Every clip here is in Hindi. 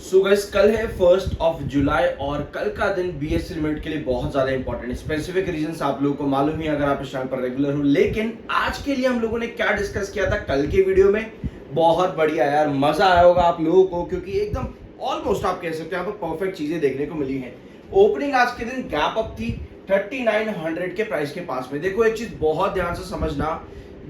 सो गाइस कल है 1 जुलाई और कल का दिन बीएससी लिमिटेड के लिए बहुत ज्यादा इंपॉर्टेंट है। स्पेसिफिक रीजंस आप लोगों को मालूम ही अगर आप इस चैनल पर रेगुलर हो। लेकिन आज के लिए हम लोगों ने क्या डिस्कस किया था कल के वीडियो में, बहुत बढ़िया यार, मजा आया होगा आप लोगों को क्योंकि एकदम ऑलमोस्ट आप कह सकते हो यहाँ पर परफेक्ट चीजें देखने को मिली हैं। ओपनिंग आज के दिन गैप अप थी 3900 के प्राइस के पास में। देखो एक चीज बहुत ध्यान से समझना,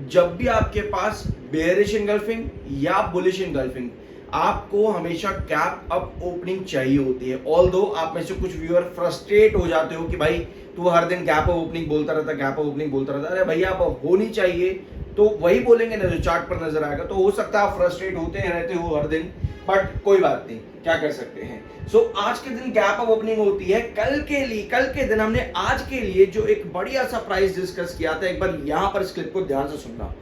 जब भी आपके पास बेयरिश इनगल्फिंग या बुलिश इनगल्फिंग, आपको हमेशा गैप अप ओपनिंग चाहिए होती है। ऑल्दो आप में से कुछ व्यूअर फ्रस्ट्रेट हो जाते हो कि भाई तू हर दिन गैप अप ओपनिंग बोलता रहता, गैप अप ओपनिंग बोलता रहता। अरे भैया आप होनी चाहिए तो वही बोलेंगे ना जो चार्ट पर नजर आएगा। तो हो सकता है आप फ्रस्ट्रेट होते रहते हो हर दिन, बट कोई बात नहीं, क्या कर सकते हैं। आज के दिन गैप अप ओपनिंग होती है। कल के दिन हमने आज के लिए जो एक बढ़िया सा प्राइस डिस्कस किया था, एक बार यहाँ पर इस क्लिप को ध्यान से सुनना।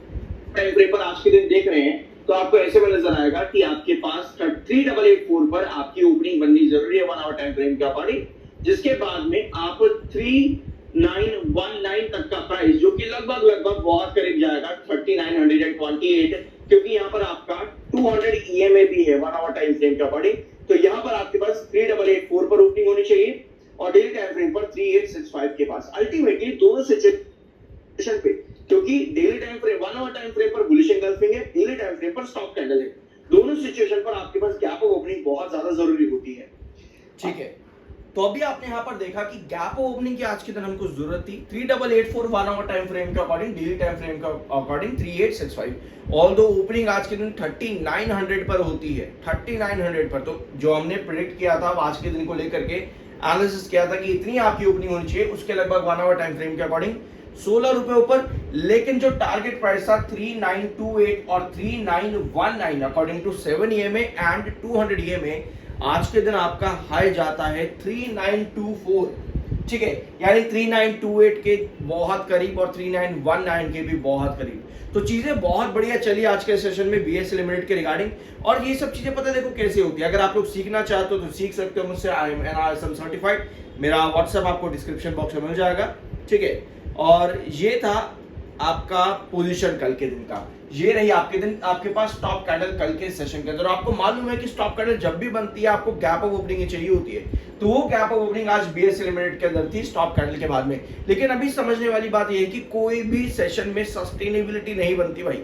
टाइम फ्रेम पर आज के दिन देख रहे हैं तो आपको ऐसे में नजर आएगा कि आपके पास 3884 पर आपकी ओपनिंग बननी जरूरी है 1 आवर टाइम फ्रेम के अकॉर्डिंग, जिसके बाद में आप 3919 तक का प्राइस जो कि लगभग बहुत करीब जाएगा 3928, क्योंकि यहाँ पर आपका 200 ईएमए भी है 1 आवर टाइम फ्रेम के अकॉर्डिंग। तो यहाँ पर आपके पास 3884 पर ओपनिंग होनी चाहिए और डेली टाइम फ्रेम पर 3865 के पास। अल्टीमेटली दोनों सिचुएशन पे, क्योंकि daily time frame 1 hour time frame पर बुलिश एंगल्फिंग है, डेली टाइम फ्रेम पर स्टॉप कैंडल है, दोनों सिचुएशन पर आपके पास गैप अप ओपनिंग बहुत ज्यादा जरूरी होती है। ठीक है, तो अभी आपने यहाँ पर देखा कि गैप अप ओपनिंग की आज के दिन हमको जरूरत थी 3884 1 आवर टाइम फ्रेम के अकॉर्डिंग, डेली टाइम फ्रेम के अकॉर्डिंग 3865। ऑल्दो ओपनिंग आज के दिन 3900 पर होती है, 3900 पर। तो जो हमने प्रेडिक्ट किया था आज के दिन को लेकर के एनालिसिस किया था कि इतनी आपकी ओपनिंग होनी चाहिए, उसके लगभग 1 आवर टाइम फ्रेम के अकॉर्डिंग 16 रुपए ऊपर। लेकिन जो टारगेट प्राइस था 3928 और 3919 according to 7 EMA and 200 EMA, आज के दिन आपका हाई जाता है 3924। ठीक है, यानी 3928 के बहुत करीब और 3919 के भी बहुत करीब। तो चीजें बहुत बढ़िया चली आज के सेशन में बीएससी लिमिटेड के रिगार्डिंग। और ये सब चीजें पता देखो कैसे होती है, अगर आप लोग सीखना चाहते हो तो सीख सकते हो मुझसे। आई एम NISM सर्टिफाइड, मेरा व्हाट्सएप आपको डिस्क्रिप्शन बॉक्स में मिल जाएगा। ठीक है, और ये था आपका पोजीशन कल के दिन का। ये रही आपके दिन, आपके पास स्टॉप कैंडल कल के सेशन के अंदर। आपको मालूम है कि स्टॉप कैंडल जब भी बनती है आपको गैप अप ओपनिंग चाहिए होती है, तो वो गैप अप ओपनिंग आज बीएससी लिमिटेड के अंदर थी स्टॉप कैंडल के बाद में। लेकिन अभी समझने वाली बात यह है कि कोई भी सेशन में सस्टेनेबिलिटी नहीं बनती भाई।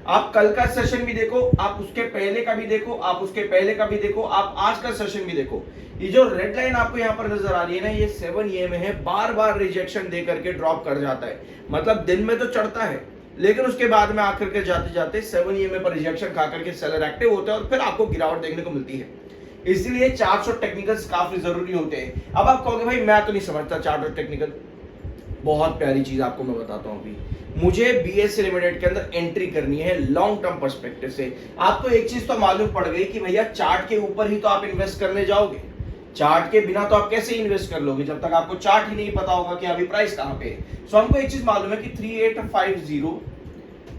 आप कल का सेशन भी देखो, आप उसके पहले का भी देखो, आप उसके पहले का भी देखो, आप आज का सेशन भी देखो। ये जो रेड लाइन आपको यहाँ पर नजर आ रही है ना, ये 7 ईएमए है, बार बार रिजेक्शन दे करके ड्रॉप कर जाता है। मतलब दिन में तो चढ़ता है लेकिन उसके बाद में आकर के जाते जाते 7 ईएमए पर रिजेक्शन खा करके सेलर एक्टिव होता है और फिर आपको गिरावट देखने को मिलती है। इसलिए चार्ट्स और टेक्निकल्स काफी जरूरी होते हैं। अब आप कहोगे भाई मैं तो नहीं समझता चार्ट और टेक्निकल। बहुत प्यारी चीज आपको मैं बताता हूँ। अभी मुझे बीएससी लिमिटेड के अंदर एंट्री करनी है लॉन्ग टर्म पर्सपेक्टिव से। आपको एक चीज तो मालूम पड़ गई कि भैया चार्ट के ऊपर ही तो आप इन्वेस्ट करने जाओगे, चार्ट के बिना तो आप कैसे इन्वेस्ट कर लोगे जब तक आपको चार्ट ही नहीं पता होगा कि अभी प्राइस कहां पे है। सो हमको एक चीज मालूम है कि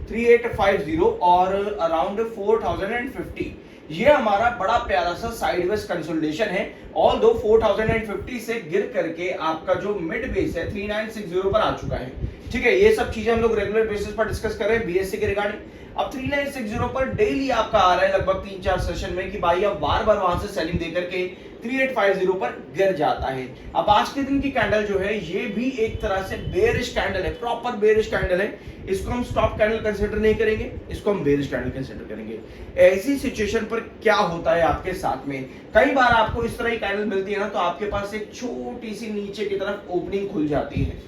3850 और अराउंड 4050 ये हमारा बड़ा प्यारा सा साइडवेज कंसोलिडेशन है। ऑल दो 4050 से गिर करके आपका जो मिड बेस है 3960 पर आ चुका है। ठीक है, ये सब चीजें हम लोग रेगुलर बेसिस पर डिस्कस कर रहे हैं बीएससी के रिगार्डिंग। अब 3960 पर डेली आपका आ रहा है लगभग 3-4 सेशन में कि भाई अब बार बार वहां से सेलिंग दे करके 3850 पर गिर जाता है। अब आज के दिन की कैंडल जो है ये भी एक तरह से बेयरिश कैंडल है, प्रॉपर बेयरिश कैंडल है। इसको हम स्टॉप कैंडल कंसीडर नहीं करेंगे, इसको हम बेयरिश कैंडल कंसीडर करेंगे। ऐसी सिचुएशन पर क्या होता है आपके साथ में, कई बार आपको इस तरह की कैंडल मिलती है ना, तो आपके पास एक छोटी सी नीचे की तरफ ओपनिंग खुल जाती है।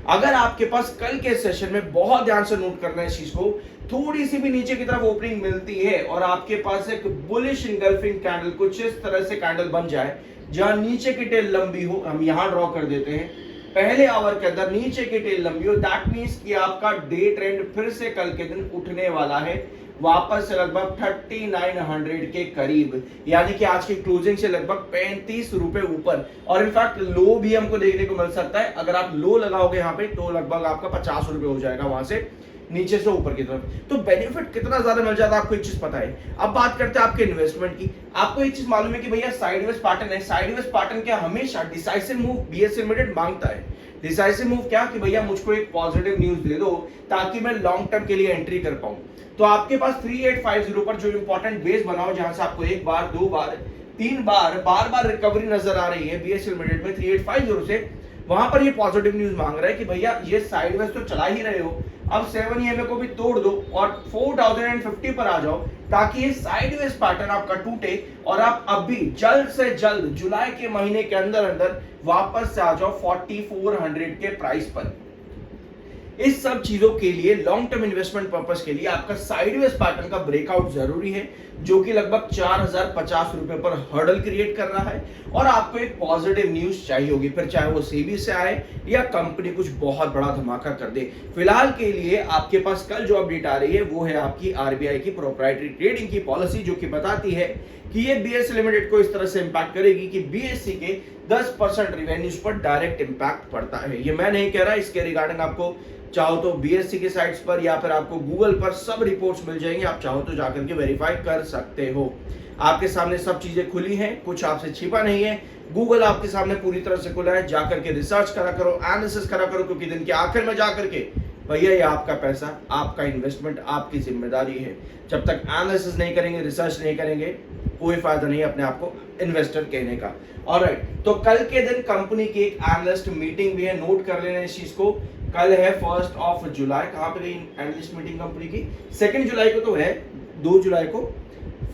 अगर आपके पास कल के सेशन में बहुत ध्यान से नोट करना है इस चीज को, थोड़ी सी भी नीचे की तरफ ओपनिंग मिलती है और आपके पास एक बुलिश इंगल्फिंग कैंडल कुछ इस तरह से कैंडल बन जाए जहां नीचे की टेल लंबी हो, हम यहां ड्रॉ कर देते हैं पहले आवर के अंदर नीचे की टेल लंबी हो, दैट मींस कि आपका डे ट्रेंड फिर से कल के दिन उठने वाला है वापस से लगभग 3900 के करीब, यानी कि आज की क्लोजिंग से लगभग 35 रुपए ऊपर। और इनफैक्ट लो भी हमको देखने को मिल सकता है। अगर आप लो लगाओगे यहाँ पे तो लगभग आपका 50 रुपए हो जाएगा वहां से नीचे से ऊपर की तरफ। तो बेनिफिट कितना ज्यादा मिल जाता है आपको एक चीज पता है। अब बात करते हैं आपके इन्वेस्टमेंट की। आपको एक चीज मालूम है कि भैया साइडवेज पैटर्न है, साइडवेज पैटर्न क्या हमेशा डिसाइसिव मूव बीएससी लिमिटेड मांगता है। डिसाइसिव मूव क्या कि भैया मुझको एक पॉजिटिव न्यूज दे दो ताकि मैं लॉन्ग टर्म के लिए एंट्री कर पाऊं। तो आपके पास 3850 पर जो इंपॉर्टेंट बेस बनाओ जहां से आपको एक बार, दो बार, बार बार रिकवरी नजर आ रही है बीएसई लिमिटेड में 3850 से, वहां पर ये पॉजिटिव न्यूज मांग रहा है कि भैया ये साइडवेज तो चला ही रहे हो, अब 7 EMA को भी तोड़ दो और 4050 पर आ जाओ, ताकि ये साइडवेज पैटर्न आपका टूटे और आप अभी जल्द से जल्द जुलाई के महीने के अंदर अंदर वापस से आ जाओ 4400 के प्राइस पर। इस सब चीजों के लिए लॉन्ग टर्म इन्वेस्टमेंट पर्पस के लिए आपका साइडवेज पैटर्न का ब्रेकआउट जरूरी है, जो कि लगभग 4050 रुपए पर हर्डल क्रिएट कर रहा है, और आपको एक पॉजिटिव न्यूज चाहिए होगी, फिर चाहे वो सेबी से आए या कंपनी कुछ बहुत बड़ा धमाका कर दे। फिलहाल के लिए आपके पास कल जो अपडेट आ रही है वो है आपकी आरबीआई की प्रोप्राइटरी ट्रेडिंग की पॉलिसी, जो कि बताती है कि ये बीएसई लिमिटेड को इस तरह से इंपैक्ट करेगी कि बीएसई के 10% रिवेन्यूज पर डायरेक्ट इंपैक्ट पड़ता है। ये मैं नहीं कह रहा, इसके रिगार्डिंग आपको चाहो तो बीएसई के साइट्स पर या फिर आपको गूगल पर सब रिपोर्ट्स मिल जाएंगे, आप चाहो तो जाकर के वेरीफाई कर सकते हो। आपके सामने सब चीजें खुली हैं, कुछ आपसे छिपा नहीं है, गूगल आपके सामने पूरी तरह से खुला है, जाकर के रिसर्च करा करो, एनालिसिस करा करो, क्योंकि दिन के आखिर में जाकर के भैया ये आपका पैसा, आपका इन्वेस्टमेंट, आपकी जिम्मेदारी है। जब तक एनालिसिस नहीं करेंगे, रिसर्च नहीं करेंगे, कोई फायदा नहीं अपने आप को इन्वेस्टर कहने का। ऑलराइट, तो कल के दिन कंपनी की एक एनालिस्ट मीटिंग भी है, नोट कर लेना इस चीज को। कल है 1 जुलाई। कहां पे गई एनालिस्ट मीटिंग कंपनी की? 2 जुलाई को तो है, 2 जुलाई को,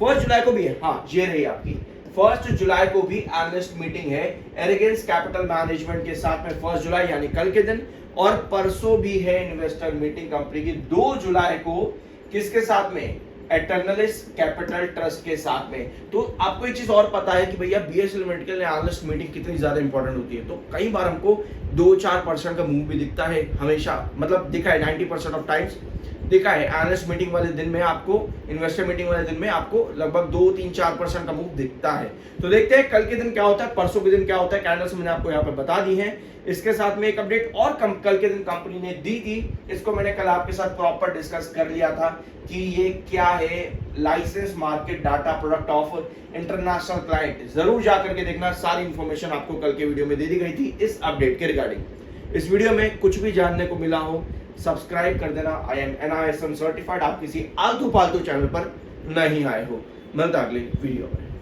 1 जुलाई को भी है, हाँ ये रही आपकी 1 जुलाई को भी एनालिस्ट मीटिंग है एरिगेंस कैपिटल मैनेजमेंट के साथ में 1 जुलाई यानी कल के दिन, और परसों भी है इन्वेस्टर मीटिंग कंपनी की 2 जुलाई को। किसके साथ में? एटर्नलिस कैपिटल ट्रस्ट के साथ में। तो आपको एक चीज और पता है कि भैया बीएसई लिमिटेड के लिए एनालिस्ट मीटिंग कितनी ज्यादा इंपॉर्टेंट होती है। तो कई बार हमको 2-4% का मूव भी दिखता है, हमेशा मतलब दिखा है 90% ऑफ टाइम्स दिखा है। एनालिस्ट मीटिंग वाले दिन में आपको, इन्वेस्टर मीटिंग वाले दिन में आपको लगभग 2-3-4% का मूव दिखता है। तो देखते हैं कल के दिन क्या होता है, परसों के दिन क्या होता है। कैंडल्स मैंने आपको यहाँ पे बता दी है। इसके साथ में एक अपडेट और कल के दिन कंपनी ने दी थी, इसको मैंने कल आपके साथ प्रॉपर डिस्कस कर लिया था कि ये क्या है, licence market data product of international client. जरूर जाकर के देखना, सारी इंफॉर्मेशन आपको कल के वीडियो में दे दी गई थी इस अपडेट के रिगार्डिंग। इस वीडियो में कुछ भी जानने को मिला हो, सब्सक्राइब कर देना। आई एम NISM सर्टिफाइड, आप किसी आलतू फालतू चैनल पर नहीं आए हो। मिलता अगले वीडियो में।